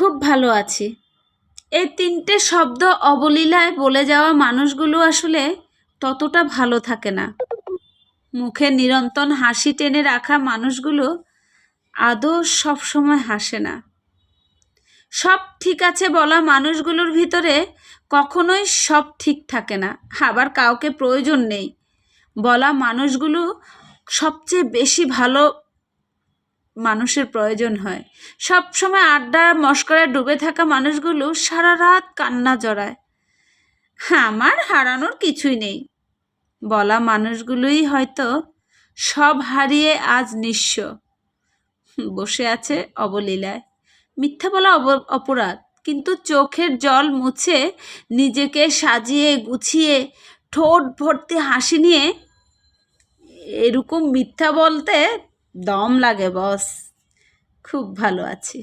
খুব ভালো আছি। এই ৩টে শব্দ অবলীলায় বলে যাওয়া মানুষগুলো আসলে ততটা ভালো থাকে না। মুখে নিরন্তর হাসি টেনে রাখা মানুষগুলো আদৌ সবসময় হাসে না। সব ঠিক আছে বলা মানুষগুলোর ভিতরে কখনোই সব ঠিক থাকে না। আবার কাউকে প্রয়োজন নেই বলা মানুষগুলো সবচেয়ে বেশি ভালো মানুষের প্রয়োজন হয়। সব সময় আড্ডা মশকরায় ডুবে থাকা মানুষগুলো সারা রাত কান্না জড়ায়। আমার হারানোর কিছুই নেই বলা মানুষগুলোই হয়তো সব হারিয়ে আজ নিঃস্ব বসে আছে অবলীলায়। মিথ্যা বলা অপরাধ, কিন্তু চোখের জল মুছে নিজেকে সাজিয়ে গুছিয়ে ঠোঁট ভর্তি হাসি নিয়ে এরকম মিথ্যা বলতে দম লাগে বস। খুব ভালো আছি।